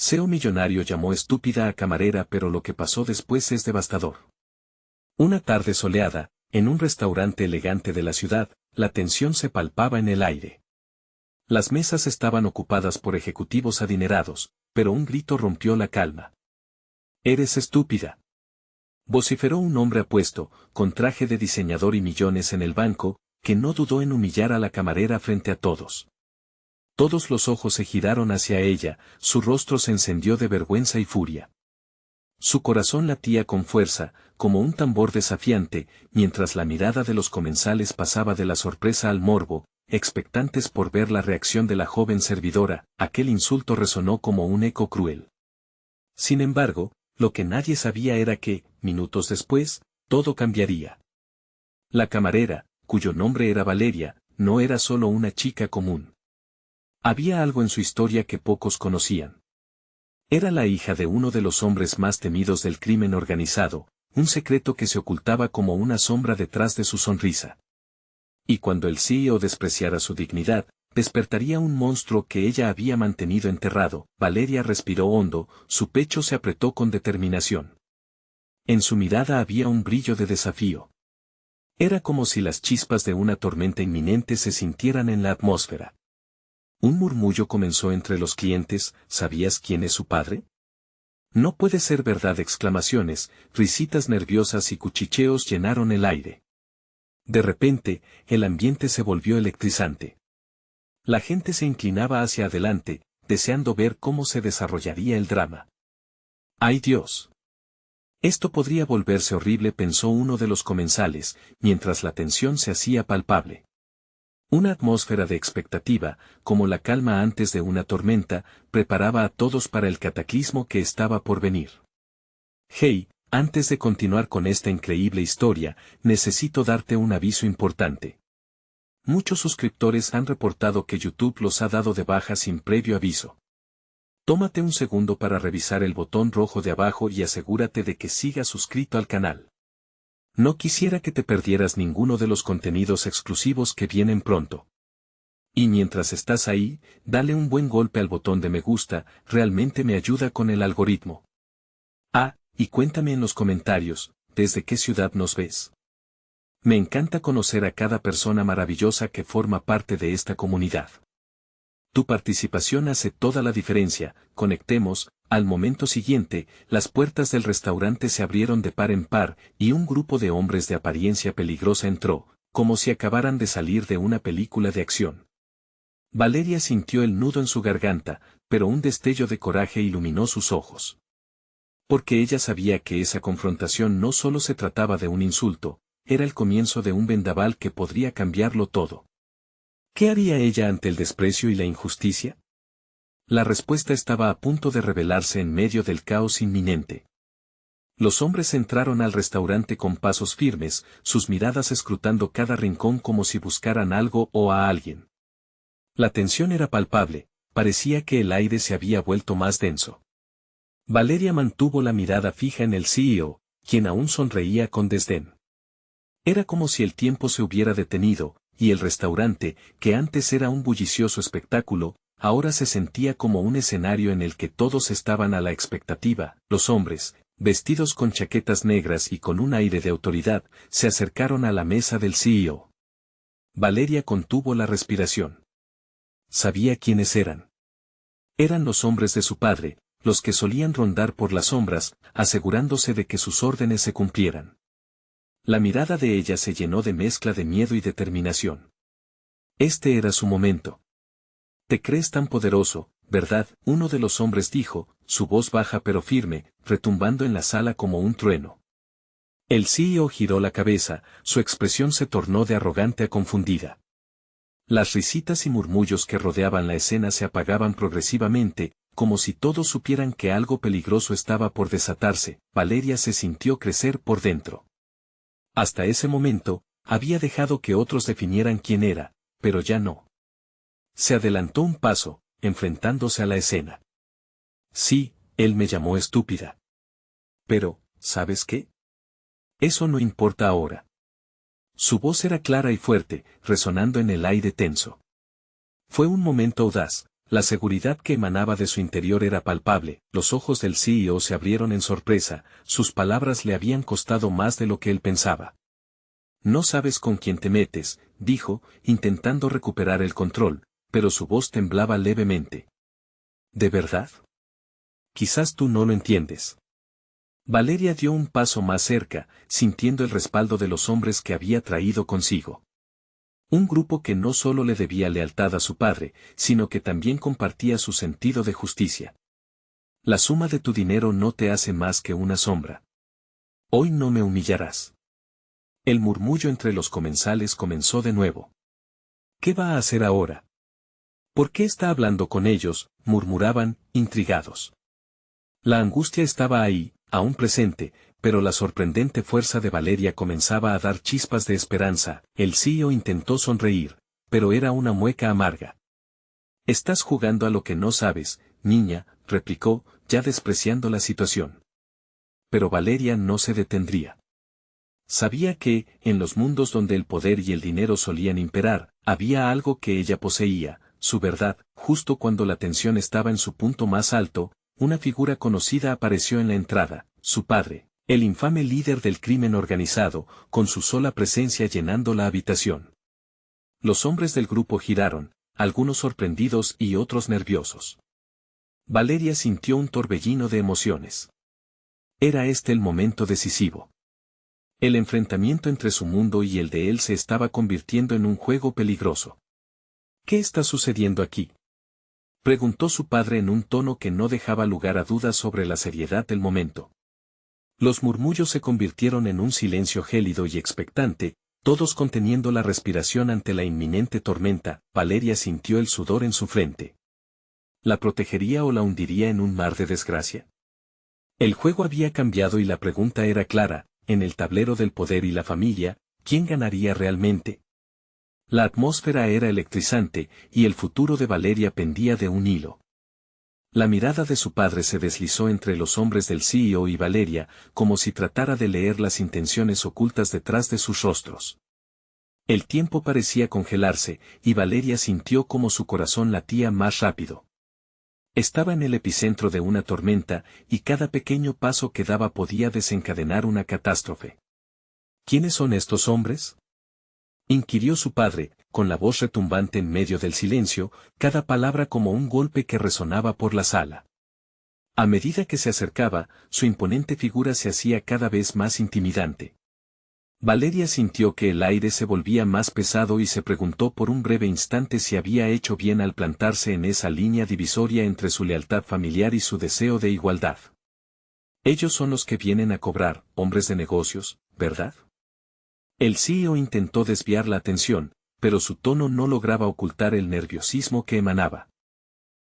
CEO millonario llamó estúpida a camarera, pero lo que pasó después es devastador. Una tarde soleada, en un restaurante elegante de la ciudad, la tensión se palpaba en el aire. Las mesas estaban ocupadas por ejecutivos adinerados, pero un grito rompió la calma. «¡Eres estúpida!», vociferó un hombre apuesto, con traje de diseñador y millones en el banco, que no dudó en humillar a la camarera frente a todos. Todos los ojos se giraron hacia ella, su rostro se encendió de vergüenza y furia. Su corazón latía con fuerza, como un tambor desafiante, mientras la mirada de los comensales pasaba de la sorpresa al morbo, expectantes por ver la reacción de la joven servidora. Aquel insulto resonó como un eco cruel. Sin embargo, lo que nadie sabía era que, minutos después, todo cambiaría. La camarera, cuyo nombre era Valeria, no era solo una chica común. Había algo en su historia que pocos conocían. Era la hija de uno de los hombres más temidos del crimen organizado, un secreto que se ocultaba como una sombra detrás de su sonrisa. Y cuando el CEO despreciara su dignidad, despertaría un monstruo que ella había mantenido enterrado. Valeria respiró hondo, su pecho se apretó con determinación. En su mirada había un brillo de desafío. Era como si las chispas de una tormenta inminente se sintieran en la atmósfera. Un murmullo comenzó entre los clientes: ¿sabías quién es su padre? No puede ser verdad. Exclamaciones, risitas nerviosas y cuchicheos llenaron el aire. De repente, el ambiente se volvió electrizante. La gente se inclinaba hacia adelante, deseando ver cómo se desarrollaría el drama. ¡Ay Dios! Esto podría volverse horrible, pensó uno de los comensales, mientras la tensión se hacía palpable. Una atmósfera de expectativa, como la calma antes de una tormenta, preparaba a todos para el cataclismo que estaba por venir. Hey, antes de continuar con esta increíble historia, necesito darte un aviso importante. Muchos suscriptores han reportado que YouTube los ha dado de baja sin previo aviso. Tómate un segundo para revisar el botón rojo de abajo y asegúrate de que sigas suscrito al canal. No quisiera que te perdieras ninguno de los contenidos exclusivos que vienen pronto. Y mientras estás ahí, dale un buen golpe al botón de me gusta, realmente me ayuda con el algoritmo. Ah, y cuéntame en los comentarios, ¿desde qué ciudad nos ves? Me encanta conocer a cada persona maravillosa que forma parte de esta comunidad. Tu participación hace toda la diferencia. Conectemos. Al momento siguiente, las puertas del restaurante se abrieron de par en par, y un grupo de hombres de apariencia peligrosa entró, como si acabaran de salir de una película de acción. Valeria sintió el nudo en su garganta, pero un destello de coraje iluminó sus ojos. Porque ella sabía que esa confrontación no solo se trataba de un insulto, era el comienzo de un vendaval que podría cambiarlo todo. ¿Qué haría ella ante el desprecio y la injusticia? La respuesta estaba a punto de revelarse en medio del caos inminente. Los hombres entraron al restaurante con pasos firmes, sus miradas escrutando cada rincón como si buscaran algo o a alguien. La tensión era palpable, parecía que el aire se había vuelto más denso. Valeria mantuvo la mirada fija en el CEO, quien aún sonreía con desdén. Era como si el tiempo se hubiera detenido, y el restaurante, que antes era un bullicioso espectáculo, ahora se sentía como un escenario en el que todos estaban a la expectativa. Los hombres, vestidos con chaquetas negras y con un aire de autoridad, se acercaron a la mesa del CEO. Valeria contuvo la respiración. Sabía quiénes eran. Eran los hombres de su padre, los que solían rondar por las sombras, asegurándose de que sus órdenes se cumplieran. La mirada de ella se llenó de mezcla de miedo y determinación. Este era su momento. Te crees tan poderoso, ¿verdad? Uno de los hombres dijo, su voz baja pero firme, retumbando en la sala como un trueno. El CEO giró la cabeza, su expresión se tornó de arrogante a confundida. Las risitas y murmullos que rodeaban la escena se apagaban progresivamente, como si todos supieran que algo peligroso estaba por desatarse. Valeria se sintió crecer por dentro. Hasta ese momento, había dejado que otros definieran quién era, pero ya no. Se adelantó un paso, enfrentándose a la escena. Sí, él me llamó estúpida. Pero, ¿sabes qué? Eso no importa ahora. Su voz era clara y fuerte, resonando en el aire tenso. Fue un momento audaz, La seguridad que emanaba de su interior era palpable, los ojos del CEO se abrieron en sorpresa, sus palabras le habían costado más de lo que él pensaba. No sabes con quién te metes, dijo, intentando recuperar el control, pero su voz temblaba levemente. ¿De verdad? Quizás tú no lo entiendes. Valeria dio un paso más cerca, sintiendo el respaldo de los hombres que había traído consigo. Un grupo que no solo le debía lealtad a su padre, sino que también compartía su sentido de justicia. La suma de tu dinero no te hace más que una sombra. Hoy no me humillarás. El murmullo entre los comensales comenzó de nuevo. ¿Qué va a hacer ahora? ¿Por qué está hablando con ellos?, murmuraban, intrigados. La angustia estaba ahí, aún presente, pero la sorprendente fuerza de Valeria comenzaba a dar chispas de esperanza. El CEO intentó sonreír, pero era una mueca amarga. Estás jugando a lo que no sabes, niña, replicó, ya despreciando la situación. Pero Valeria no se detendría. Sabía que, en los mundos donde el poder y el dinero solían imperar, había algo que ella poseía, su verdad. Justo cuando la tensión estaba en su punto más alto, una figura conocida apareció en la entrada, su padre, el infame líder del crimen organizado, con su sola presencia llenando la habitación. Los hombres del grupo giraron, algunos sorprendidos y otros nerviosos. Valeria sintió un torbellino de emociones. Era este el momento decisivo. El enfrentamiento entre su mundo y el de él se estaba convirtiendo en un juego peligroso. ¿Qué está sucediendo aquí?, preguntó su padre en un tono que no dejaba lugar a dudas sobre la seriedad del momento. Los murmullos se convirtieron en un silencio gélido y expectante, todos conteniendo la respiración ante la inminente tormenta. Valeria sintió el sudor en su frente. ¿La protegería o la hundiría en un mar de desgracia? El juego había cambiado y la pregunta era clara: en el tablero del poder y la familia, ¿quién ganaría realmente? La atmósfera era electrizante, y el futuro de Valeria pendía de un hilo. La mirada de su padre se deslizó entre los hombres del CEO y Valeria, como si tratara de leer las intenciones ocultas detrás de sus rostros. El tiempo parecía congelarse, y Valeria sintió como su corazón latía más rápido. Estaba en el epicentro de una tormenta, y cada pequeño paso que daba podía desencadenar una catástrofe. ¿Quiénes son estos hombres?, inquirió su padre, con la voz retumbante en medio del silencio, cada palabra como un golpe que resonaba por la sala. A medida que se acercaba, su imponente figura se hacía cada vez más intimidante. Valeria sintió que el aire se volvía más pesado y se preguntó por un breve instante si había hecho bien al plantarse en esa línea divisoria entre su lealtad familiar y su deseo de igualdad. Ellos son los que vienen a cobrar, hombres de negocios, ¿verdad? El CEO intentó desviar la atención, pero su tono no lograba ocultar el nerviosismo que emanaba.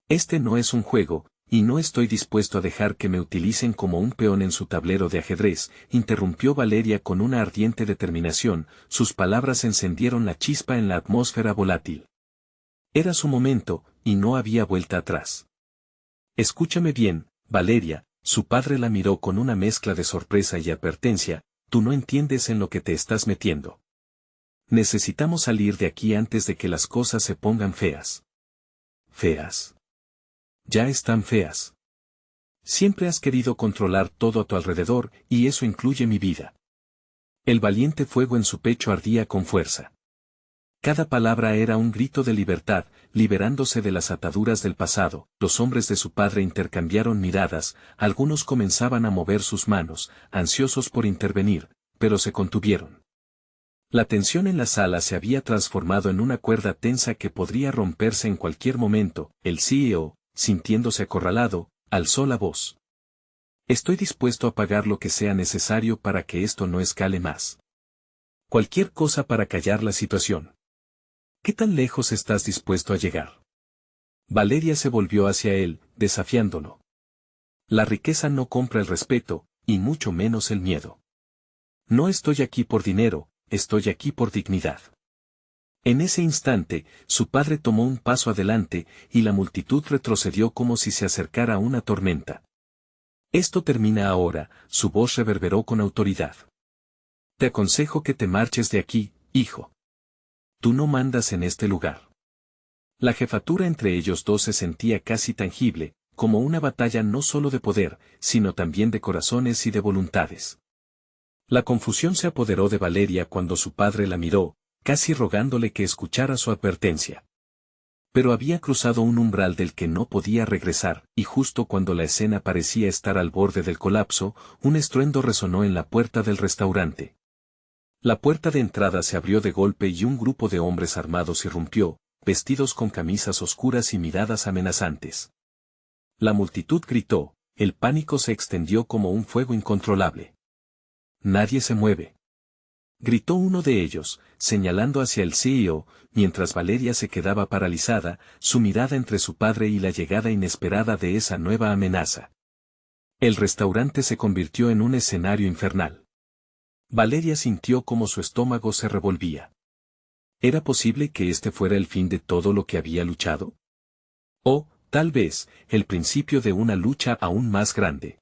Este no es un juego, y no estoy dispuesto a dejar que me utilicen como un peón en su tablero de ajedrez, interrumpió Valeria con una ardiente determinación. Sus palabras encendieron la chispa en la atmósfera volátil. Era su momento, y no había vuelta atrás. Escúchame bien, Valeria, su padre la miró con una mezcla de sorpresa y advertencia. Tú no entiendes en lo que te estás metiendo. Necesitamos salir de aquí antes de que las cosas se pongan feas. ¿Feas? Ya están feas. Siempre has querido controlar todo a tu alrededor, y eso incluye mi vida. El valiente fuego en su pecho ardía con fuerza. Cada palabra era un grito de libertad, liberándose de las ataduras del pasado. Los hombres de su padre intercambiaron miradas, algunos comenzaban a mover sus manos, ansiosos por intervenir, pero se contuvieron. La tensión en la sala se había transformado en una cuerda tensa que podría romperse en cualquier momento. El CEO, sintiéndose acorralado, alzó la voz. Estoy dispuesto a pagar lo que sea necesario para que esto no escale más. Cualquier cosa para callar la situación. ¿Qué tan lejos estás dispuesto a llegar? Valeria se volvió hacia él, desafiándolo. La riqueza no compra el respeto, y mucho menos el miedo. No estoy aquí por dinero, estoy aquí por dignidad. En ese instante, su padre tomó un paso adelante, y la multitud retrocedió como si se acercara una tormenta. Esto termina ahora, su voz reverberó con autoridad. Te aconsejo que te marches de aquí, hijo. Tú no mandas en este lugar. La jefatura entre ellos dos se sentía casi tangible, como una batalla no solo de poder, sino también de corazones y de voluntades. La confusión se apoderó de Valeria cuando su padre la miró, casi rogándole que escuchara su advertencia. Pero había cruzado un umbral del que no podía regresar, y justo cuando la escena parecía estar al borde del colapso, un estruendo resonó en la puerta del restaurante. La puerta de entrada se abrió de golpe y un grupo de hombres armados irrumpió, vestidos con camisas oscuras y miradas amenazantes. La multitud gritó, el pánico se extendió como un fuego incontrolable. «Nadie se mueve», gritó uno de ellos, señalando hacia el CEO, mientras Valeria se quedaba paralizada, su mirada entre su padre y la llegada inesperada de esa nueva amenaza. El restaurante se convirtió en un escenario infernal. Valeria sintió como su estómago se revolvía. ¿Era posible que este fuera el fin de todo lo que había luchado? O, tal vez, el principio de una lucha aún más grande.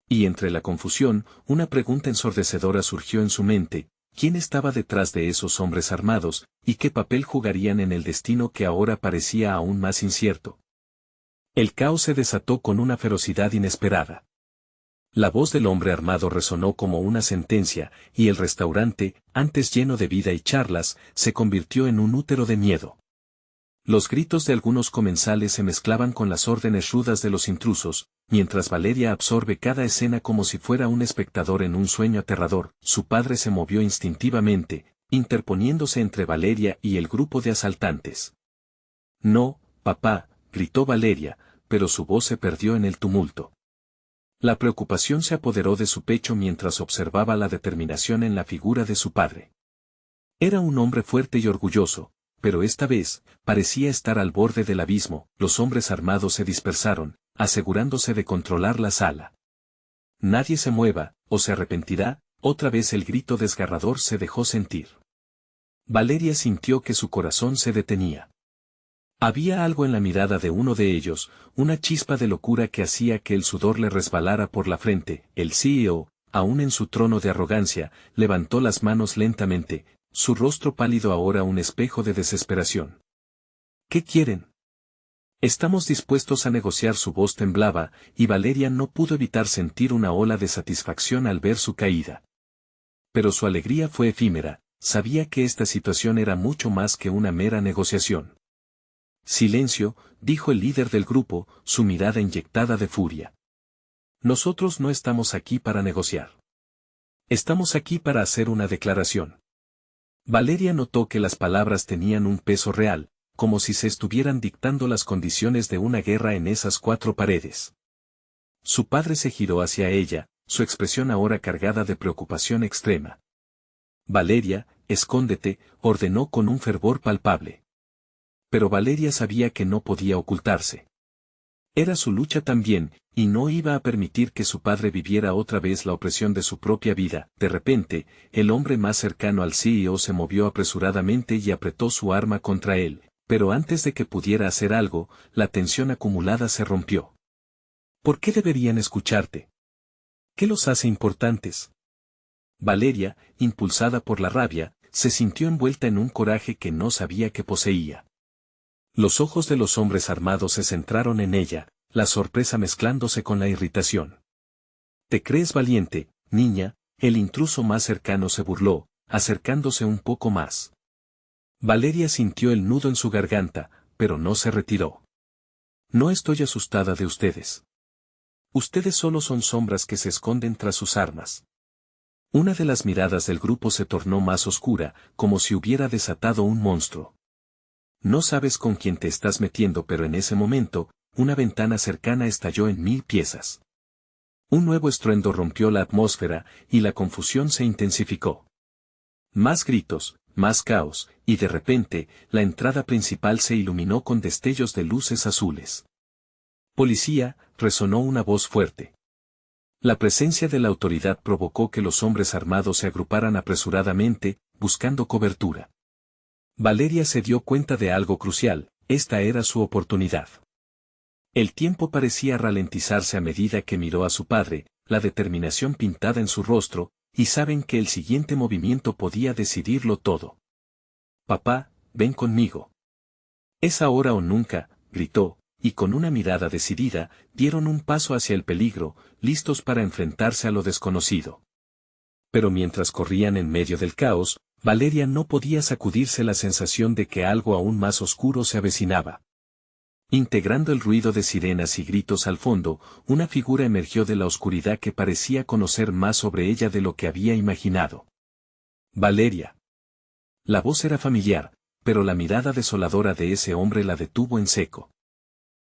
Y entre la confusión, una pregunta ensordecedora surgió en su mente: ¿quién estaba detrás de esos hombres armados, y qué papel jugarían en el destino que ahora parecía aún más incierto? El caos se desató con una ferocidad inesperada. La voz del hombre armado resonó como una sentencia, y el restaurante, antes lleno de vida y charlas, se convirtió en un útero de miedo. Los gritos de algunos comensales se mezclaban con las órdenes rudas de los intrusos, mientras Valeria absorbe cada escena como si fuera un espectador en un sueño aterrador. Su padre se movió instintivamente, interponiéndose entre Valeria y el grupo de asaltantes. «No, papá», gritó Valeria, pero su voz se perdió en el tumulto. La preocupación se apoderó de su pecho mientras observaba la determinación en la figura de su padre. Era un hombre fuerte y orgulloso, pero esta vez, parecía estar al borde del abismo. Los hombres armados se dispersaron, asegurándose de controlar la sala. «Nadie se mueva, o se arrepentirá», otra vez el grito desgarrador se dejó sentir. Valeria sintió que su corazón se detenía. Había algo en la mirada de uno de ellos, una chispa de locura que hacía que el sudor le resbalara por la frente. El CEO, aún en su trono de arrogancia, levantó las manos lentamente, su rostro pálido ahora un espejo de desesperación. «¿Qué quieren?» «Estamos dispuestos a negociar». Su voz temblaba, y Valeria no pudo evitar sentir una ola de satisfacción al ver su caída. Pero su alegría fue efímera, sabía que esta situación era mucho más que una mera negociación. «Silencio», dijo el líder del grupo, su mirada inyectada de furia. «Nosotros no estamos aquí para negociar. Estamos aquí para hacer una declaración». Valeria notó que las palabras tenían un peso real, como si se estuvieran dictando las condiciones de una guerra en esas cuatro paredes. Su padre se giró hacia ella, su expresión ahora cargada de preocupación extrema. «Valeria, escóndete», ordenó con un fervor palpable. Pero Valeria sabía que no podía ocultarse. Era su lucha también, y no iba a permitir que su padre viviera otra vez la opresión de su propia vida. De repente, el hombre más cercano al CEO se movió apresuradamente y apretó su arma contra él, pero antes de que pudiera hacer algo, la tensión acumulada se rompió. «¿Por qué deberían escucharte? ¿Qué los hace importantes?» Valeria, impulsada por la rabia, se sintió envuelta en un coraje que no sabía que poseía. Los ojos de los hombres armados se centraron en ella, la sorpresa mezclándose con la irritación. «¿Te crees valiente, niña?», el intruso más cercano se burló, acercándose un poco más. Valeria sintió el nudo en su garganta, pero no se retiró. «No estoy asustada de ustedes. Ustedes solo son sombras que se esconden tras sus armas». Una de las miradas del grupo se tornó más oscura, como si hubiera desatado un monstruo. «No sabes con quién te estás metiendo», pero en ese momento, una ventana cercana estalló en 1000 piezas. Un nuevo estruendo rompió la atmósfera, y la confusión se intensificó. Más gritos, más caos, y de repente, la entrada principal se iluminó con destellos de luces azules. «Policía», resonó una voz fuerte. La presencia de la autoridad provocó que los hombres armados se agruparan apresuradamente, buscando cobertura. Valeria se dio cuenta de algo crucial: esta era su oportunidad. El tiempo parecía ralentizarse a medida que miró a su padre, la determinación pintada en su rostro, y saben que el siguiente movimiento podía decidirlo todo. «Papá, ven conmigo». Es ahora o nunca, gritó, y con una mirada decidida, dieron un paso hacia el peligro, listos para enfrentarse a lo desconocido. Pero mientras corrían en medio del caos, Valeria no podía sacudirse la sensación de que algo aún más oscuro se avecinaba. Integrando el ruido de sirenas y gritos al fondo, una figura emergió de la oscuridad que parecía conocer más sobre ella de lo que había imaginado. Valeria. La voz era familiar, pero la mirada desoladora de ese hombre la detuvo en seco.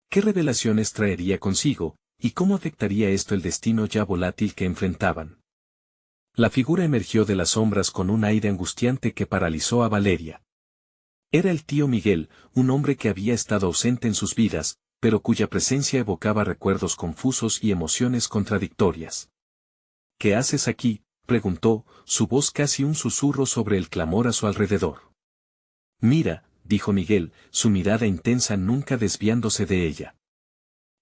¿Qué revelaciones traería consigo, y cómo afectaría esto el destino ya volátil que enfrentaban? La figura emergió de las sombras con un aire angustiante que paralizó a Valeria. Era el tío Miguel, un hombre que había estado ausente en sus vidas, pero cuya presencia evocaba recuerdos confusos y emociones contradictorias. ¿Qué haces aquí?, preguntó, su voz casi un susurro sobre el clamor a su alrededor. Mira, dijo Miguel, su mirada intensa nunca desviándose de ella.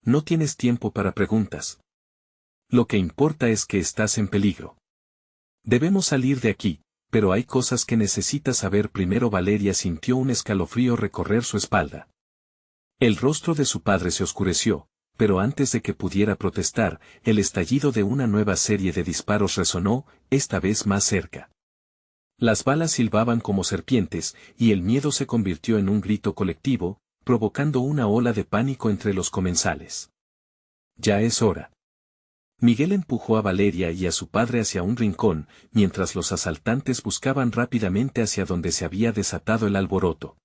No tienes tiempo para preguntas. Lo que importa es que estás en peligro. Debemos salir de aquí, pero hay cosas que necesitas saber primero. Valeria sintió un escalofrío recorrer su espalda. El rostro de su padre se oscureció, pero antes de que pudiera protestar, el estallido de una nueva serie de disparos resonó, esta vez más cerca. Las balas silbaban como serpientes, y el miedo se convirtió en un grito colectivo, provocando una ola de pánico entre los comensales. Ya es hora. Miguel empujó a Valeria y a su padre hacia un rincón, mientras los asaltantes buscaban rápidamente hacia donde se había desatado el alboroto.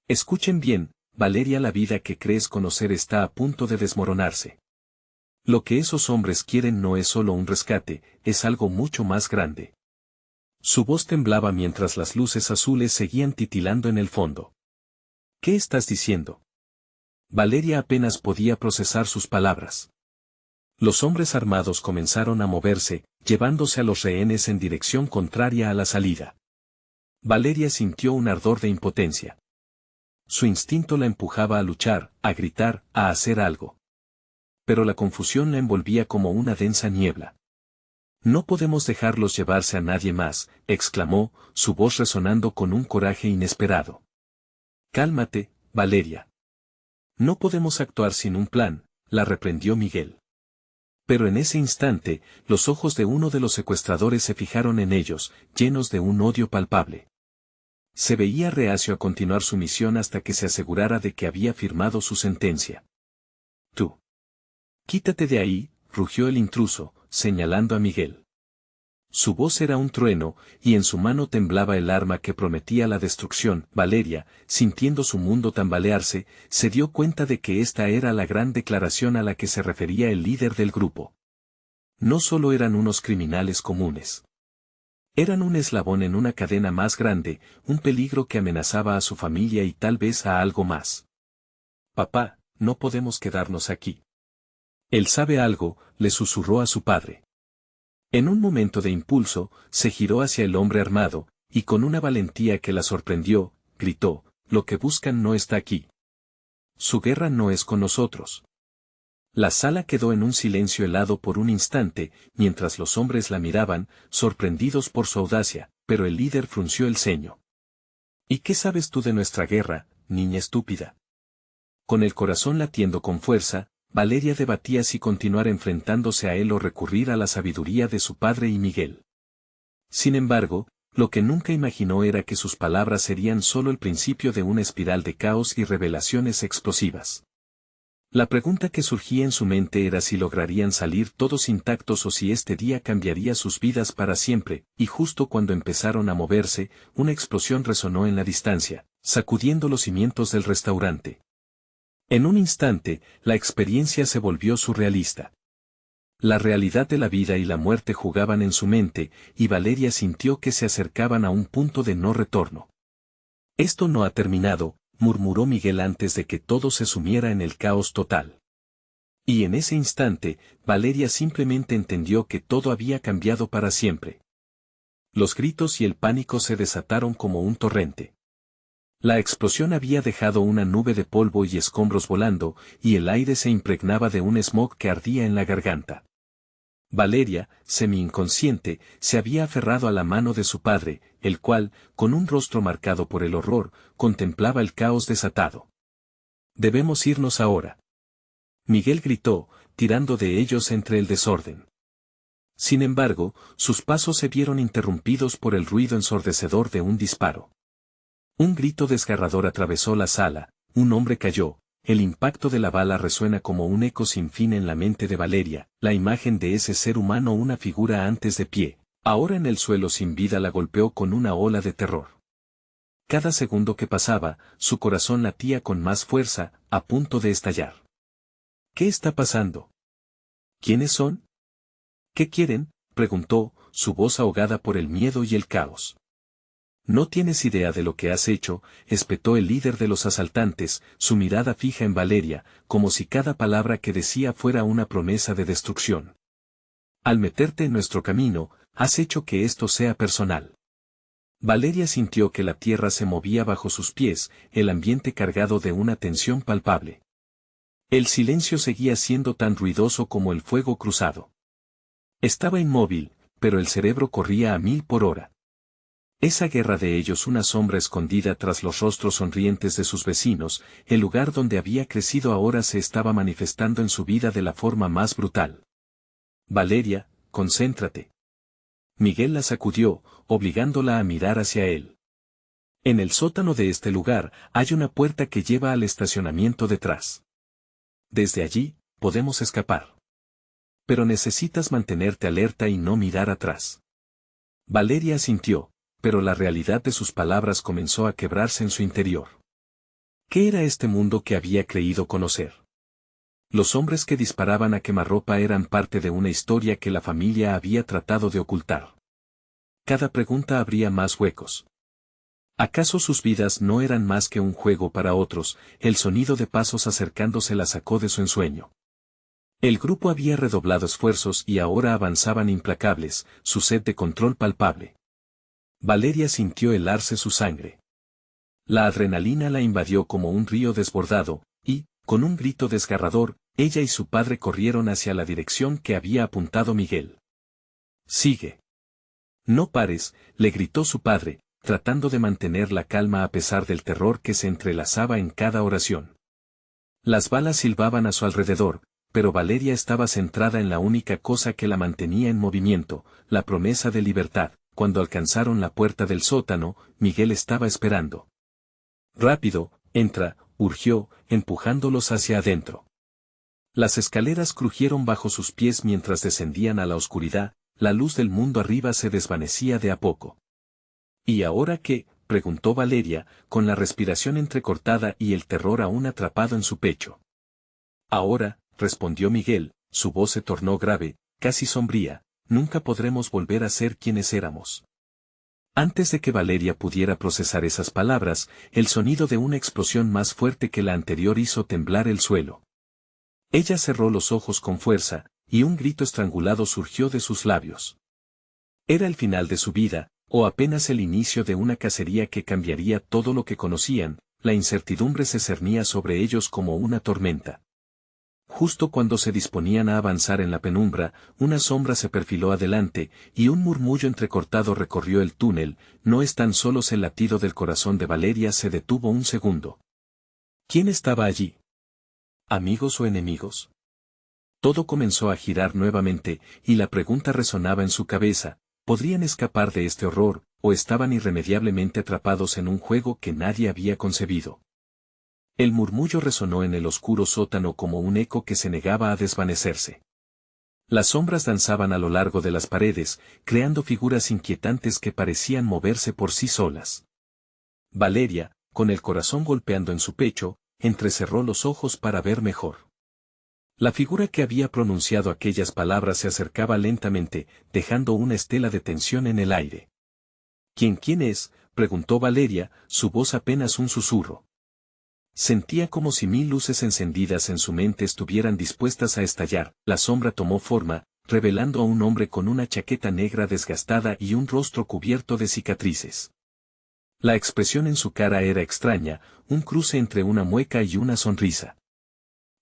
Escuchen bien, Valeria, la vida que crees conocer está a punto de desmoronarse. Lo que esos hombres quieren no es solo un rescate, es algo mucho más grande. Su voz temblaba mientras las luces azules seguían titilando en el fondo. ¿Qué estás diciendo? Valeria apenas podía procesar sus palabras. Los hombres armados comenzaron a moverse, llevándose a los rehenes en dirección contraria a la salida. Valeria sintió un ardor de impotencia. Su instinto la empujaba a luchar, a gritar, a hacer algo. Pero la confusión la envolvía como una densa niebla. No podemos dejarlos llevarse a nadie más, exclamó, su voz resonando con un coraje inesperado. Cálmate, Valeria. No podemos actuar sin un plan, la reprendió Miguel. Pero en ese instante, los ojos de uno de los secuestradores se fijaron en ellos, llenos de un odio palpable. Se veía reacio a continuar su misión hasta que se asegurara de que había firmado su sentencia. Tú. Quítate de ahí, rugió el intruso, señalando a Miguel. Su voz era un trueno, y en su mano temblaba el arma que prometía la destrucción. Valeria, sintiendo su mundo tambalearse, se dio cuenta de que esta era la gran declaración a la que se refería el líder del grupo. No solo eran unos criminales comunes. Eran un eslabón en una cadena más grande, un peligro que amenazaba a su familia y tal vez a algo más. Papá, no podemos quedarnos aquí. Él sabe algo, le susurró a su padre. En un momento de impulso, se giró hacia el hombre armado, y con una valentía que la sorprendió, gritó, lo que buscan no está aquí. Su guerra no es con nosotros. La sala quedó en un silencio helado por un instante, mientras los hombres la miraban, sorprendidos por su audacia, pero el líder frunció el ceño. ¿Y qué sabes tú de nuestra guerra, niña estúpida? Con el corazón latiendo con fuerza, Valeria debatía si continuar enfrentándose a él o recurrir a la sabiduría de su padre y Miguel. Sin embargo, lo que nunca imaginó era que sus palabras serían solo el principio de una espiral de caos y revelaciones explosivas. La pregunta que surgía en su mente era si lograrían salir todos intactos o si este día cambiaría sus vidas para siempre, y justo cuando empezaron a moverse, una explosión resonó en la distancia, sacudiendo los cimientos del restaurante. En un instante, la experiencia se volvió surrealista. La realidad de la vida y la muerte jugaban en su mente, y Valeria sintió que se acercaban a un punto de no retorno. Esto no ha terminado, murmuró Miguel antes de que todo se sumiera en el caos total. Y en ese instante, Valeria simplemente entendió que todo había cambiado para siempre. Los gritos y el pánico se desataron como un torrente. La explosión había dejado una nube de polvo y escombros volando, y el aire se impregnaba de un smog que ardía en la garganta. Valeria, semi-inconsciente, se había aferrado a la mano de su padre, el cual, con un rostro marcado por el horror, contemplaba el caos desatado. «Debemos irnos ahora», Miguel gritó, tirando de ellos entre el desorden. Sin embargo, sus pasos se vieron interrumpidos por el ruido ensordecedor de un disparo. Un grito desgarrador atravesó la sala, un hombre cayó, el impacto de la bala resuena como un eco sin fin en la mente de Valeria, la imagen de ese ser humano, una figura antes de pie, ahora en el suelo sin vida, la golpeó con una ola de terror. Cada segundo que pasaba, su corazón latía con más fuerza, a punto de estallar. ¿Qué está pasando? ¿Quiénes son? ¿Qué quieren?, preguntó, su voz ahogada por el miedo y el caos. No tienes idea de lo que has hecho, espetó el líder de los asaltantes, su mirada fija en Valeria, como si cada palabra que decía fuera una promesa de destrucción. Al meterte en nuestro camino, has hecho que esto sea personal. Valeria sintió que la tierra se movía bajo sus pies, el ambiente cargado de una tensión palpable. El silencio seguía siendo tan ruidoso como el fuego cruzado. Estaba inmóvil, pero el cerebro corría a 1000 por hora. Esa guerra de ellos, una sombra escondida tras los rostros sonrientes de sus vecinos, el lugar donde había crecido ahora se estaba manifestando en su vida de la forma más brutal. Valeria, concéntrate. Miguel la sacudió, obligándola a mirar hacia él. En el sótano de este lugar hay una puerta que lleva al estacionamiento detrás. Desde allí, podemos escapar. Pero necesitas mantenerte alerta y no mirar atrás. Valeria asintió, pero la realidad de sus palabras comenzó a quebrarse en su interior. ¿Qué era este mundo que había creído conocer? Los hombres que disparaban a quemarropa eran parte de una historia que la familia había tratado de ocultar. Cada pregunta abría más huecos. ¿Acaso sus vidas no eran más que un juego para otros? El sonido de pasos acercándose la sacó de su ensueño. El grupo había redoblado esfuerzos y ahora avanzaban implacables, su sed de control palpable. Valeria sintió helarse su sangre. La adrenalina la invadió como un río desbordado, y, con un grito desgarrador, ella y su padre corrieron hacia la dirección que había apuntado Miguel. «Sigue. No pares», le gritó su padre, tratando de mantener la calma a pesar del terror que se entrelazaba en cada oración. Las balas silbaban a su alrededor, pero Valeria estaba centrada en la única cosa que la mantenía en movimiento, la promesa de libertad. Cuando alcanzaron la puerta del sótano, Miguel estaba esperando. «Rápido, entra», urgió, empujándolos hacia adentro. Las escaleras crujieron bajo sus pies mientras descendían a la oscuridad, la luz del mundo arriba se desvanecía de a poco. «¿Y ahora qué?», preguntó Valeria, con la respiración entrecortada y el terror aún atrapado en su pecho. «Ahora», respondió Miguel, su voz se tornó grave, casi sombría, «nunca podremos volver a ser quienes éramos». Antes de que Valeria pudiera procesar esas palabras, el sonido de una explosión más fuerte que la anterior hizo temblar el suelo. Ella cerró los ojos con fuerza, y un grito estrangulado surgió de sus labios. Era el final de su vida, o apenas el inicio de una cacería que cambiaría todo lo que conocían. La incertidumbre se cernía sobre ellos como una tormenta. Justo cuando se disponían a avanzar en la penumbra, una sombra se perfiló adelante, y un murmullo entrecortado recorrió el túnel. No es tan solo el latido del corazón de Valeria se detuvo un segundo. ¿Quién estaba allí? ¿Amigos o enemigos? Todo comenzó a girar nuevamente, y la pregunta resonaba en su cabeza: ¿podrían escapar de este horror, o estaban irremediablemente atrapados en un juego que nadie había concebido? El murmullo resonó en el oscuro sótano como un eco que se negaba a desvanecerse. Las sombras danzaban a lo largo de las paredes, creando figuras inquietantes que parecían moverse por sí solas. Valeria, con el corazón golpeando en su pecho, entrecerró los ojos para ver mejor. La figura que había pronunciado aquellas palabras se acercaba lentamente, dejando una estela de tensión en el aire. ¿Quién es?, preguntó Valeria, su voz apenas un susurro. Sentía como si 1000 luces encendidas en su mente estuvieran dispuestas a estallar. La sombra tomó forma, revelando a un hombre con una chaqueta negra desgastada y un rostro cubierto de cicatrices. La expresión en su cara era extraña, un cruce entre una mueca y una sonrisa.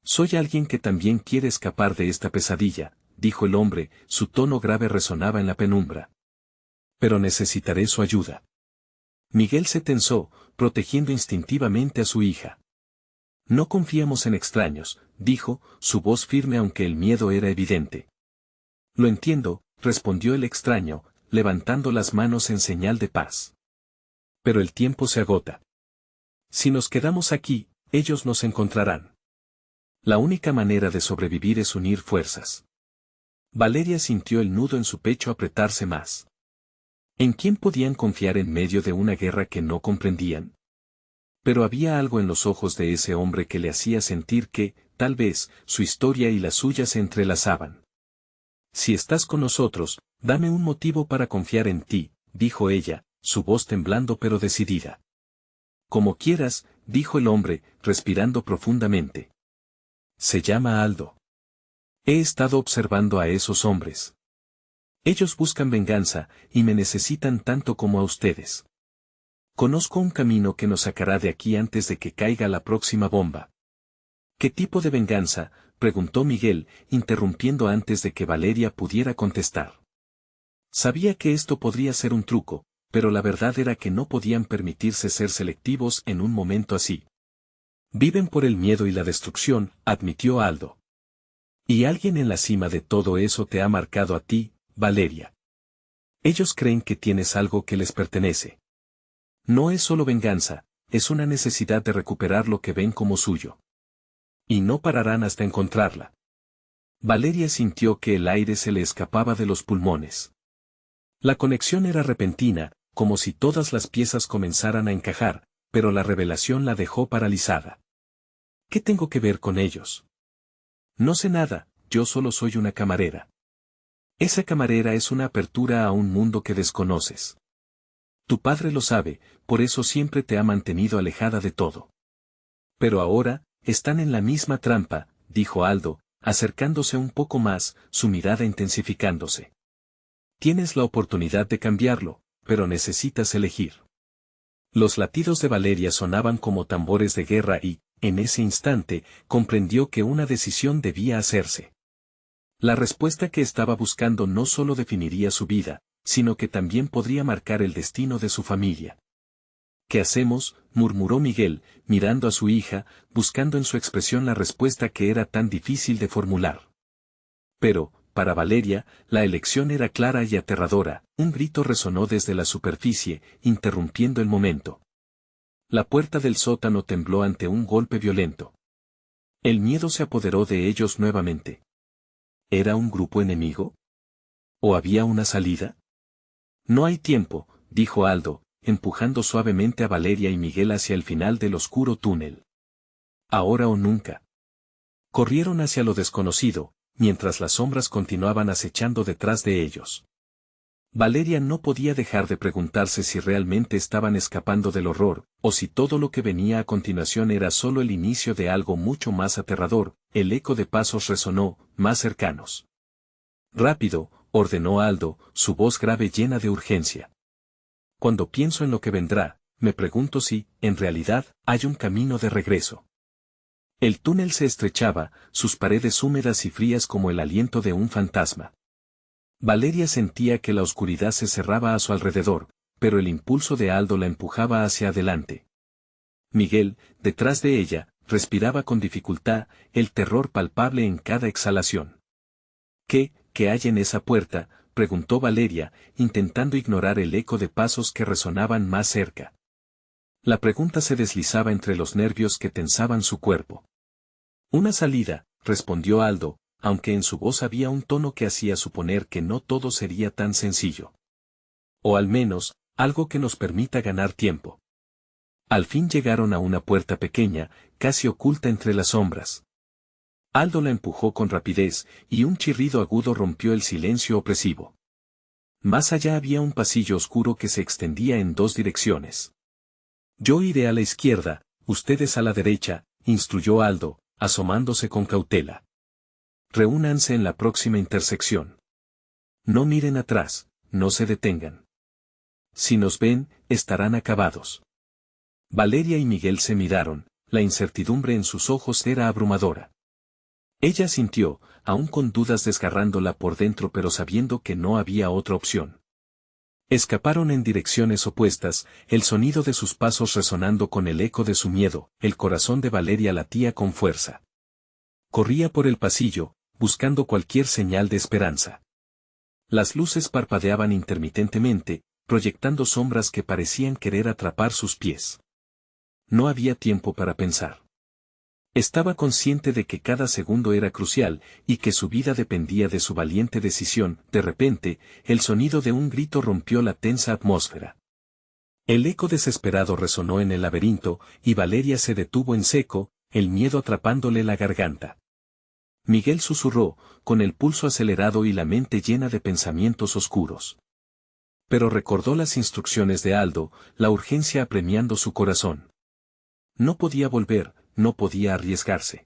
«Soy alguien que también quiere escapar de esta pesadilla», dijo el hombre, su tono grave resonaba en la penumbra. Pero necesitaré su ayuda. Miguel se tensó, protegiendo instintivamente a su hija. No confiamos en extraños, dijo, su voz firme aunque el miedo era evidente. Lo entiendo, respondió el extraño, levantando las manos en señal de paz. Pero el tiempo se agota. Si nos quedamos aquí, ellos nos encontrarán. La única manera de sobrevivir es unir fuerzas. Valeria sintió el nudo en su pecho apretarse más. ¿En quién podían confiar en medio de una guerra que no comprendían? Pero había algo en los ojos de ese hombre que le hacía sentir que, tal vez, su historia y la suya se entrelazaban. Si estás con nosotros, dame un motivo para confiar en ti, dijo ella, su voz temblando pero decidida. Como quieras, dijo el hombre, respirando profundamente. Se llama Aldo. He estado observando a esos hombres. Ellos buscan venganza, y me necesitan tanto como a ustedes. Conozco un camino que nos sacará de aquí antes de que caiga la próxima bomba. ¿Qué tipo de venganza?, preguntó Miguel, interrumpiendo antes de que Valeria pudiera contestar. Sabía que esto podría ser un truco, pero la verdad era que no podían permitirse ser selectivos en un momento así. Viven por el miedo y la destrucción, admitió Aldo. Y alguien en la cima de todo eso te ha marcado a ti, Valeria. Ellos creen que tienes algo que les pertenece. No es solo venganza, es una necesidad de recuperar lo que ven como suyo. Y no pararán hasta encontrarla. Valeria sintió que el aire se le escapaba de los pulmones. La conexión era repentina, como si todas las piezas comenzaran a encajar, pero la revelación la dejó paralizada. ¿Qué tengo que ver con ellos? No sé nada, yo solo soy una camarera. Esa camarera es una apertura a un mundo que desconoces. Tu padre lo sabe, por eso siempre te ha mantenido alejada de todo. Pero ahora, están en la misma trampa, dijo Aldo, acercándose un poco más, su mirada intensificándose. Tienes la oportunidad de cambiarlo, pero necesitas elegir. Los latidos de Valeria sonaban como tambores de guerra y, en ese instante, comprendió que una decisión debía hacerse. La respuesta que estaba buscando no solo definiría su vida, sino que también podría marcar el destino de su familia. ¿Qué hacemos?, murmuró Miguel, mirando a su hija, buscando en su expresión la respuesta que era tan difícil de formular. Pero, para Valeria, la elección era clara y aterradora, un grito resonó desde la superficie, interrumpiendo el momento. La puerta del sótano tembló ante un golpe violento. El miedo se apoderó de ellos nuevamente. ¿Era un grupo enemigo? ¿O había una salida? No hay tiempo, dijo Aldo, empujando suavemente a Valeria y Miguel hacia el final del oscuro túnel. Ahora o nunca. Corrieron hacia lo desconocido, mientras las sombras continuaban acechando detrás de ellos. Valeria no podía dejar de preguntarse si realmente estaban escapando del horror, o si todo lo que venía a continuación era solo el inicio de algo mucho más aterrador. El eco de pasos resonó, más cercanos. Rápido, ordenó Aldo, su voz grave llena de urgencia. Cuando pienso en lo que vendrá, me pregunto si, en realidad, hay un camino de regreso. El túnel se estrechaba, sus paredes húmedas y frías como el aliento de un fantasma. Valeria sentía que la oscuridad se cerraba a su alrededor, pero el impulso de Aldo la empujaba hacia adelante. Miguel, detrás de ella, respiraba con dificultad, el terror palpable en cada exhalación. ¿Qué hay en esa puerta?, preguntó Valeria, intentando ignorar el eco de pasos que resonaban más cerca. La pregunta se deslizaba entre los nervios que tensaban su cuerpo. Una salida, respondió Aldo, aunque en su voz había un tono que hacía suponer que no todo sería tan sencillo. O al menos, algo que nos permita ganar tiempo. Al fin llegaron a una puerta pequeña, casi oculta entre las sombras. Aldo la empujó con rapidez, y un chirrido agudo rompió el silencio opresivo. Más allá había un pasillo oscuro que se extendía en dos direcciones. Yo iré a la izquierda, ustedes a la derecha, instruyó Aldo, asomándose con cautela. Reúnanse en la próxima intersección. No miren atrás, no se detengan. Si nos ven, estarán acabados. Valeria y Miguel se miraron, la incertidumbre en sus ojos era abrumadora. Ella sintió, aún con dudas desgarrándola por dentro pero sabiendo que no había otra opción. Escaparon en direcciones opuestas, el sonido de sus pasos resonando con el eco de su miedo, el corazón de Valeria latía con fuerza. Corría por el pasillo, buscando cualquier señal de esperanza. Las luces parpadeaban intermitentemente, proyectando sombras que parecían querer atrapar sus pies. No había tiempo para pensar. Estaba consciente de que cada segundo era crucial, y que su vida dependía de su valiente decisión. De repente, el sonido de un grito rompió la tensa atmósfera. El eco desesperado resonó en el laberinto, y Valeria se detuvo en seco, el miedo atrapándole la garganta. Miguel susurró, con el pulso acelerado y la mente llena de pensamientos oscuros. Pero recordó las instrucciones de Aldo, la urgencia apremiando su corazón. No podía volver, no podía arriesgarse.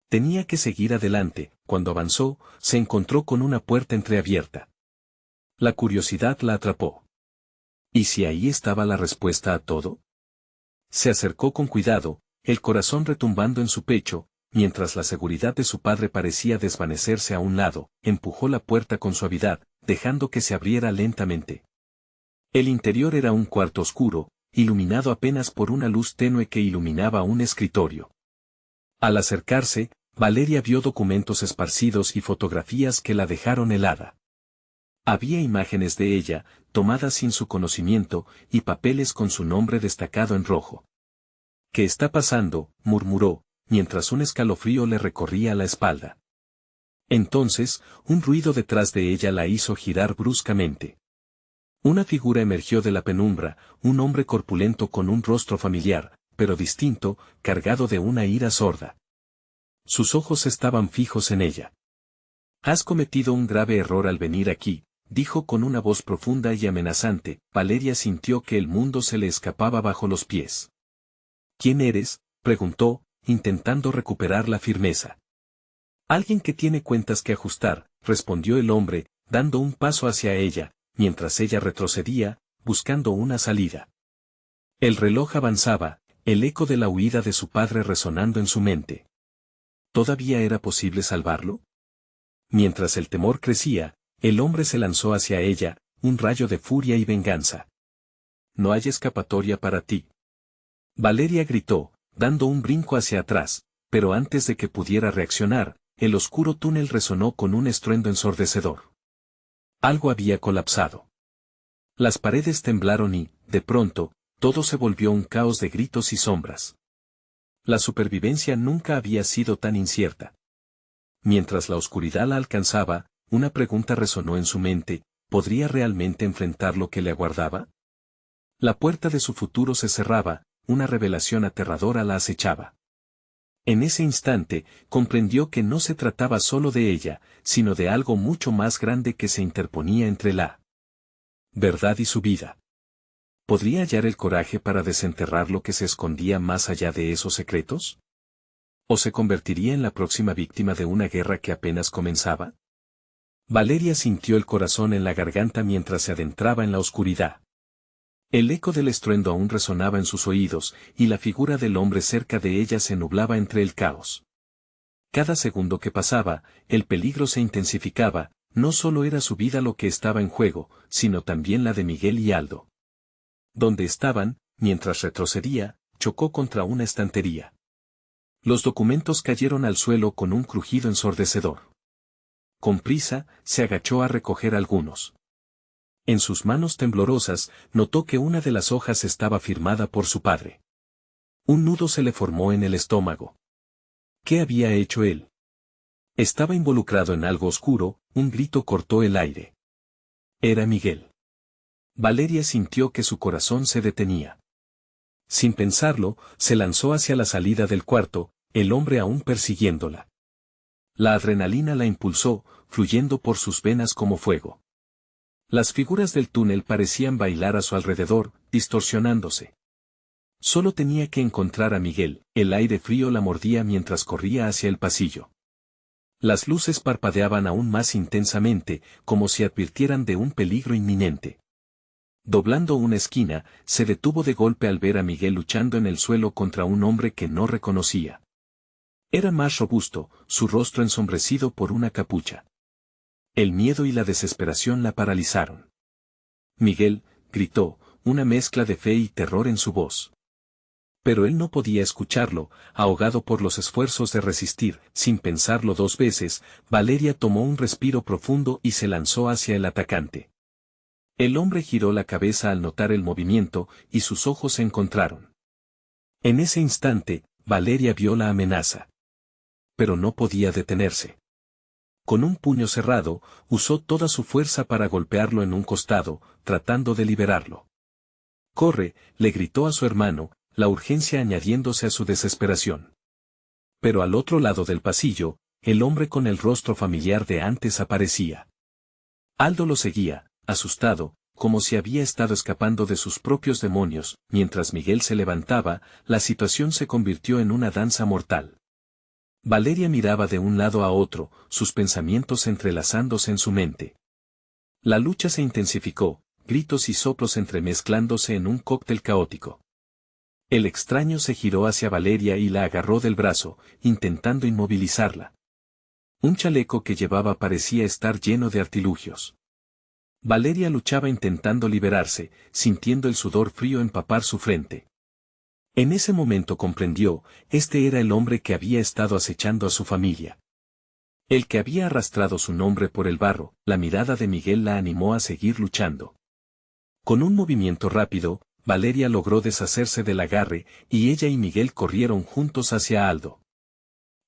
Tenía que seguir adelante. Cuando avanzó, se encontró con una puerta entreabierta. La curiosidad la atrapó. ¿Y si ahí estaba la respuesta a todo? Se acercó con cuidado, el corazón retumbando en su pecho, mientras la seguridad de su padre parecía desvanecerse a un lado, empujó la puerta con suavidad, dejando que se abriera lentamente. El interior era un cuarto oscuro, iluminado apenas por una luz tenue que iluminaba un escritorio. Al acercarse, Valeria vio documentos esparcidos y fotografías que la dejaron helada. Había imágenes de ella, tomadas sin su conocimiento, y papeles con su nombre destacado en rojo. ¿Qué está pasando?, murmuró, mientras un escalofrío le recorría la espalda. Entonces, un ruido detrás de ella la hizo girar bruscamente. Una figura emergió de la penumbra, un hombre corpulento con un rostro familiar, pero distinto, cargado de una ira sorda. Sus ojos estaban fijos en ella. «Has cometido un grave error al venir aquí», dijo con una voz profunda y amenazante. Valeria sintió que el mundo se le escapaba bajo los pies. «¿Quién eres?», preguntó, intentando recuperar la firmeza. «Alguien que tiene cuentas que ajustar», respondió el hombre, dando un paso hacia ella, mientras ella retrocedía, buscando una salida. El reloj avanzaba, el eco de la huida de su padre resonando en su mente. ¿Todavía era posible salvarlo? Mientras el temor crecía, el hombre se lanzó hacia ella, un rayo de furia y venganza. «No hay escapatoria para ti». Valeria gritó, dando un brinco hacia atrás, pero antes de que pudiera reaccionar, el oscuro túnel resonó con un estruendo ensordecedor. Algo había colapsado. Las paredes temblaron y, de pronto, todo se volvió un caos de gritos y sombras. La supervivencia nunca había sido tan incierta. Mientras la oscuridad la alcanzaba, una pregunta resonó en su mente: ¿podría realmente enfrentar lo que le aguardaba? La puerta de su futuro se cerraba, una revelación aterradora la acechaba. En ese instante, comprendió que no se trataba solo de ella, sino de algo mucho más grande que se interponía entre la verdad y su vida. ¿Podría hallar el coraje para desenterrar lo que se escondía más allá de esos secretos? ¿O se convertiría en la próxima víctima de una guerra que apenas comenzaba? Valeria sintió el corazón en la garganta mientras se adentraba en la oscuridad. El eco del estruendo aún resonaba en sus oídos, y la figura del hombre cerca de ella se nublaba entre el caos. Cada segundo que pasaba, el peligro se intensificaba. No solo era su vida lo que estaba en juego, sino también la de Miguel y Aldo. Donde estaban, mientras retrocedía, chocó contra una estantería. Los documentos cayeron al suelo con un crujido ensordecedor. Con prisa, se agachó a recoger algunos. En sus manos temblorosas, notó que una de las hojas estaba firmada por su padre. Un nudo se le formó en el estómago. ¿Qué había hecho él? Estaba involucrado en algo oscuro. Un grito cortó el aire. Era Miguel. Valeria sintió que su corazón se detenía. Sin pensarlo, se lanzó hacia la salida del cuarto, el hombre aún persiguiéndola. La adrenalina la impulsó, fluyendo por sus venas como fuego. Las figuras del túnel parecían bailar a su alrededor, distorsionándose. Solo tenía que encontrar a Miguel. El aire frío la mordía mientras corría hacia el pasillo. Las luces parpadeaban aún más intensamente, como si advirtieran de un peligro inminente. Doblando una esquina, se detuvo de golpe al ver a Miguel luchando en el suelo contra un hombre que no reconocía. Era más robusto, su rostro ensombrecido por una capucha. El miedo y la desesperación la paralizaron. Miguel, gritó, una mezcla de fe y terror en su voz. Pero él no podía escucharlo, ahogado por los esfuerzos de resistir. Sin pensarlo dos veces, Valeria tomó un respiro profundo y se lanzó hacia el atacante. El hombre giró la cabeza al notar el movimiento, y sus ojos se encontraron. En ese instante, Valeria vio la amenaza. Pero no podía detenerse. Con un puño cerrado, usó toda su fuerza para golpearlo en un costado, tratando de liberarlo. «¡Corre!», le gritó a su hermano, la urgencia añadiéndose a su desesperación. Pero al otro lado del pasillo, el hombre con el rostro familiar de antes aparecía. Aldo lo seguía, asustado, como si había estado escapando de sus propios demonios. Mientras Miguel se levantaba, la situación se convirtió en una danza mortal. Valeria miraba de un lado a otro, sus pensamientos entrelazándose en su mente. La lucha se intensificó, gritos y soplos entremezclándose en un cóctel caótico. El extraño se giró hacia Valeria y la agarró del brazo, intentando inmovilizarla. Un chaleco que llevaba parecía estar lleno de artilugios. Valeria luchaba intentando liberarse, sintiendo el sudor frío empapar su frente. En ese momento comprendió, este era el hombre que había estado acechando a su familia. El que había arrastrado su nombre por el barro. La mirada de Miguel la animó a seguir luchando. Con un movimiento rápido, Valeria logró deshacerse del agarre, y ella y Miguel corrieron juntos hacia Aldo.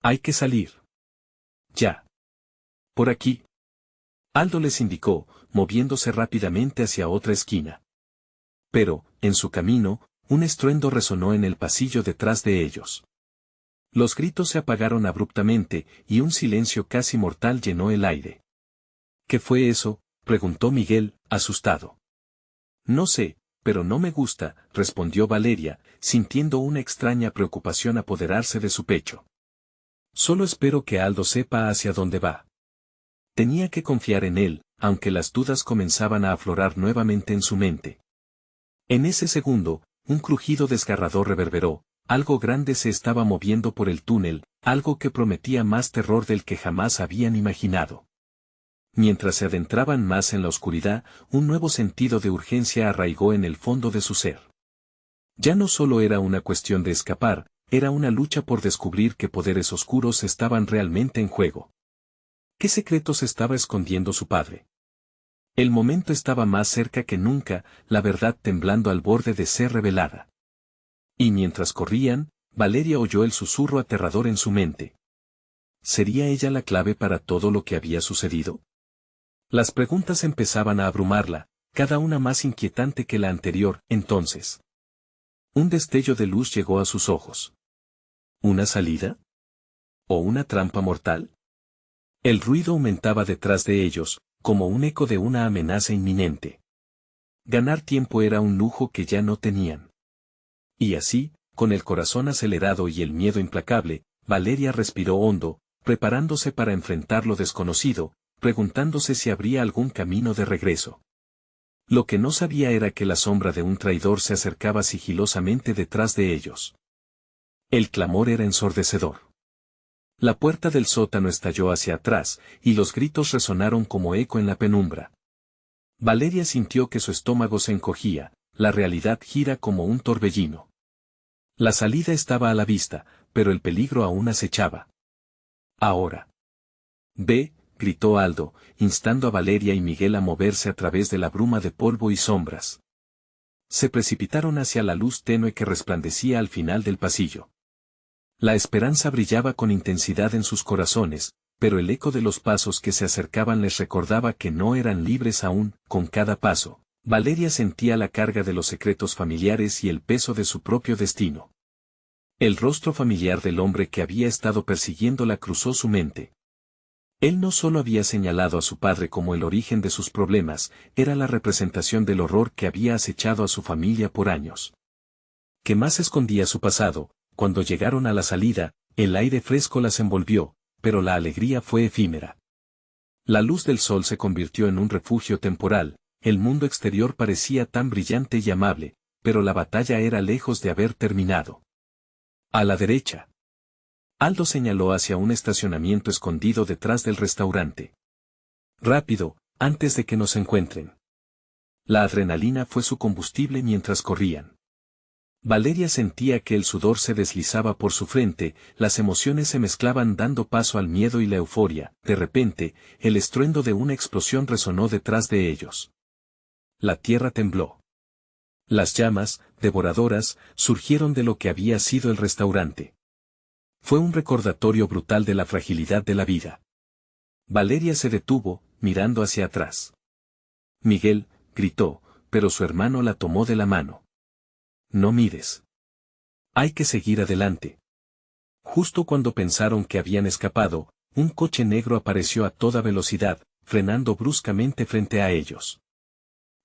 «Hay que salir. Ya. Por aquí». Aldo les indicó, moviéndose rápidamente hacia otra esquina. Pero, en su camino, un estruendo resonó en el pasillo detrás de ellos. Los gritos se apagaron abruptamente, y un silencio casi mortal llenó el aire. «¿Qué fue eso?», preguntó Miguel, asustado. «No sé, pero no me gusta», respondió Valeria, sintiendo una extraña preocupación apoderarse de su pecho. «Solo espero que Aldo sepa hacia dónde va». Tenía que confiar en él, aunque las dudas comenzaban a aflorar nuevamente en su mente. En ese segundo, un crujido desgarrador reverberó, algo grande se estaba moviendo por el túnel, algo que prometía más terror del que jamás habían imaginado. Mientras se adentraban más en la oscuridad, un nuevo sentido de urgencia arraigó en el fondo de su ser. Ya no solo era una cuestión de escapar, era una lucha por descubrir qué poderes oscuros estaban realmente en juego. ¿Qué secretos estaba escondiendo su padre? El momento estaba más cerca que nunca, la verdad temblando al borde de ser revelada. Y mientras corrían, Valeria oyó el susurro aterrador en su mente. ¿Sería ella la clave para todo lo que había sucedido? Las preguntas empezaban a abrumarla, cada una más inquietante que la anterior. Entonces, un destello de luz llegó a sus ojos. ¿Una salida? ¿O una trampa mortal? El ruido aumentaba detrás de ellos, como un eco de una amenaza inminente. Ganar tiempo era un lujo que ya no tenían. Y así, con el corazón acelerado y el miedo implacable, Valeria respiró hondo, preparándose para enfrentar lo desconocido, preguntándose si habría algún camino de regreso. Lo que no sabía era que la sombra de un traidor se acercaba sigilosamente detrás de ellos. El clamor era ensordecedor. La puerta del sótano estalló hacia atrás, y los gritos resonaron como eco en la penumbra. Valeria sintió que su estómago se encogía, la realidad gira como un torbellino. La salida estaba a la vista, pero el peligro aún acechaba. «Ahora. Ve», gritó Aldo, instando a Valeria y Miguel a moverse a través de la bruma de polvo y sombras. Se precipitaron hacia la luz tenue que resplandecía al final del pasillo. La esperanza brillaba con intensidad en sus corazones, pero el eco de los pasos que se acercaban les recordaba que no eran libres aún. Con cada paso, Valeria sentía la carga de los secretos familiares y el peso de su propio destino. El rostro familiar del hombre que había estado persiguiéndola cruzó su mente. Él no solo había señalado a su padre como el origen de sus problemas, era la representación del horror que había acechado a su familia por años. ¿Qué más escondía su pasado? Cuando llegaron a la salida, el aire fresco las envolvió, pero la alegría fue efímera. La luz del sol se convirtió en un refugio temporal, el mundo exterior parecía tan brillante y amable, pero la batalla era lejos de haber terminado. A la derecha. Aldo señaló hacia un estacionamiento escondido detrás del restaurante. Rápido, antes de que nos encuentren. La adrenalina fue su combustible mientras corrían. Valeria sentía que el sudor se deslizaba por su frente, las emociones se mezclaban dando paso al miedo y la euforia. De repente, el estruendo de una explosión resonó detrás de ellos. La tierra tembló. Las llamas, devoradoras, surgieron de lo que había sido el restaurante. Fue un recordatorio brutal de la fragilidad de la vida. Valeria se detuvo, mirando hacia atrás. Miguel, gritó, pero su hermano la tomó de la mano. No mires. Hay que seguir adelante. Justo cuando pensaron que habían escapado, un coche negro apareció a toda velocidad, frenando bruscamente frente a ellos.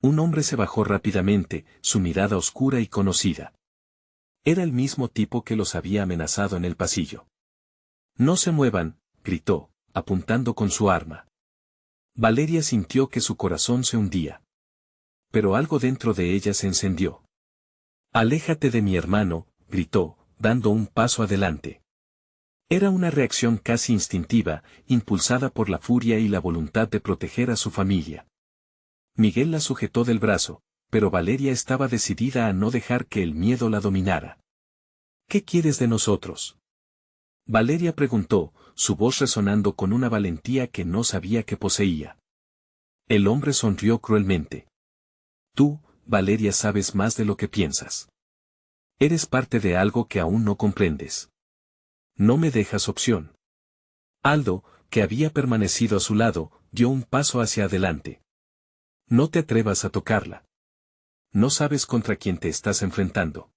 Un hombre se bajó rápidamente, su mirada oscura y conocida. Era el mismo tipo que los había amenazado en el pasillo. No se muevan, gritó, apuntando con su arma. Valeria sintió que su corazón se hundía. Pero algo dentro de ella se encendió. Aléjate de mi hermano, gritó, dando un paso adelante. Era una reacción casi instintiva, impulsada por la furia y la voluntad de proteger a su familia. Miguel la sujetó del brazo, pero Valeria estaba decidida a no dejar que el miedo la dominara. ¿Qué quieres de nosotros? Valeria preguntó, su voz resonando con una valentía que no sabía que poseía. El hombre sonrió cruelmente. Tú, Valeria, sabes más de lo que piensas. Eres parte de algo que aún no comprendes. No me dejas opción. Aldo, que había permanecido a su lado, dio un paso hacia adelante. No te atrevas a tocarla. No sabes contra quién te estás enfrentando.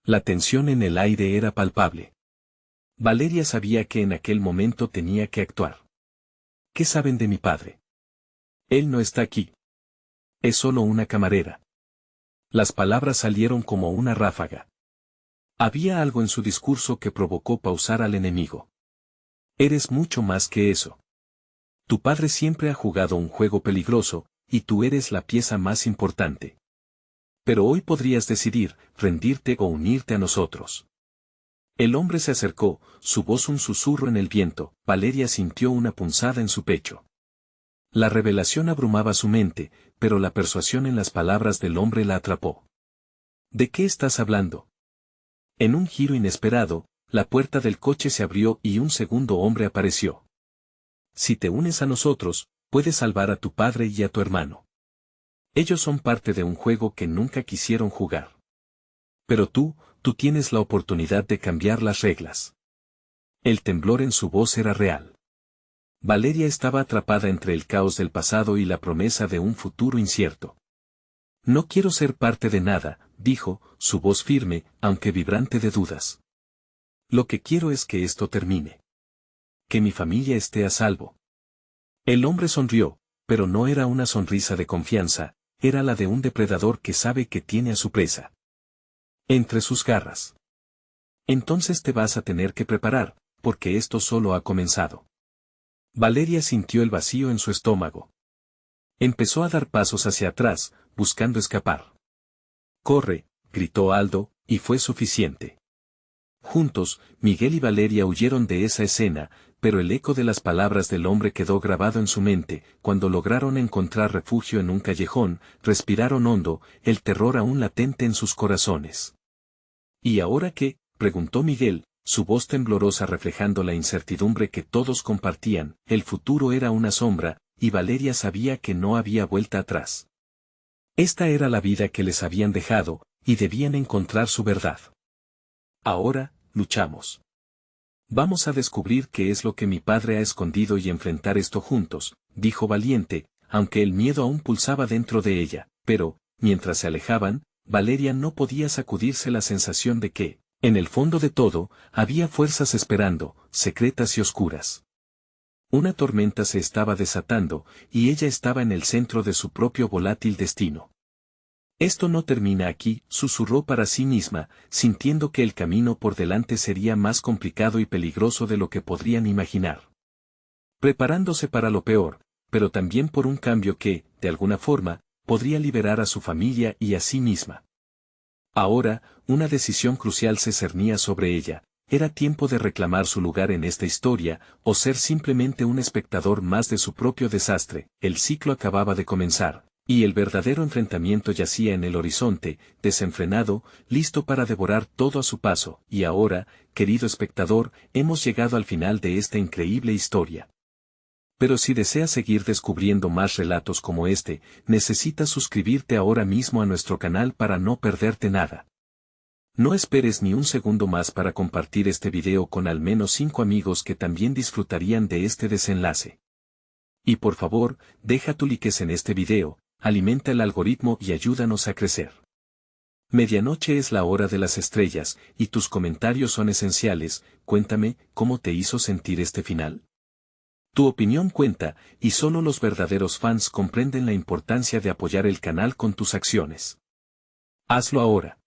La tensión en el aire era palpable. Valeria sabía que en aquel momento tenía que actuar. ¿Qué saben de mi padre? Él no está aquí. Es solo una camarera. Las palabras salieron como una ráfaga. Había algo en su discurso que provocó pausar al enemigo. Eres mucho más que eso. Tu padre siempre ha jugado un juego peligroso, y tú eres la pieza más importante. Pero hoy podrías decidir, rendirte o unirte a nosotros. El hombre se acercó, su voz un susurro en el viento. Valeria sintió una punzada en su pecho. La revelación abrumaba su mente, pero la persuasión en las palabras del hombre la atrapó. ¿De qué estás hablando? En un giro inesperado, la puerta del coche se abrió y un segundo hombre apareció. Si te unes a nosotros, puedes salvar a tu padre y a tu hermano. Ellos son parte de un juego que nunca quisieron jugar. Pero tú tienes la oportunidad de cambiar las reglas. El temblor en su voz era real. Valeria estaba atrapada entre el caos del pasado y la promesa de un futuro incierto. No quiero ser parte de nada, dijo, su voz firme, aunque vibrante de dudas. Lo que quiero es que esto termine. Que mi familia esté a salvo. El hombre sonrió, pero no era una sonrisa de confianza, era la de un depredador que sabe que tiene a su presa entre sus garras. Entonces te vas a tener que preparar, porque esto solo ha comenzado. Valeria sintió el vacío en su estómago. Empezó a dar pasos hacia atrás, buscando escapar. «Corre», gritó Aldo, y fue suficiente. Juntos, Miguel y Valeria huyeron de esa escena, pero el eco de las palabras del hombre quedó grabado en su mente. Cuando lograron encontrar refugio en un callejón, respiraron hondo, el terror aún latente en sus corazones. ¿Y ahora qué?, preguntó Miguel, su voz temblorosa reflejando la incertidumbre que todos compartían. El futuro era una sombra, y Valeria sabía que no había vuelta atrás. Esta era la vida que les habían dejado, y debían encontrar su verdad. Ahora, luchamos. Vamos a descubrir qué es lo que mi padre ha escondido y enfrentar esto juntos, dijo valiente, aunque el miedo aún pulsaba dentro de ella, pero, mientras se alejaban, Valeria no podía sacudirse la sensación de que, en el fondo de todo, había fuerzas esperando, secretas y oscuras. Una tormenta se estaba desatando, y ella estaba en el centro de su propio volátil destino. Esto no termina aquí, susurró para sí misma, sintiendo que el camino por delante sería más complicado y peligroso de lo que podrían imaginar. Preparándose para lo peor, pero también por un cambio que, de alguna forma, podría liberar a su familia y a sí misma. Ahora, una decisión crucial se cernía sobre ella: era tiempo de reclamar su lugar en esta historia, o ser simplemente un espectador más de su propio desastre. El ciclo acababa de comenzar, y el verdadero enfrentamiento yacía en el horizonte, desenfrenado, listo para devorar todo a su paso. Y ahora, querido espectador, hemos llegado al final de esta increíble historia. Pero si deseas seguir descubriendo más relatos como este, necesitas suscribirte ahora mismo a nuestro canal para no perderte nada. No esperes ni un segundo más para compartir este video con al menos 5 amigos que también disfrutarían de este desenlace. Y por favor, deja tu like en este video, alimenta el algoritmo y ayúdanos a crecer. Medianoche es la hora de las estrellas, y tus comentarios son esenciales. Cuéntame, ¿cómo te hizo sentir este final? Tu opinión cuenta, y solo los verdaderos fans comprenden la importancia de apoyar el canal con tus acciones. Hazlo ahora.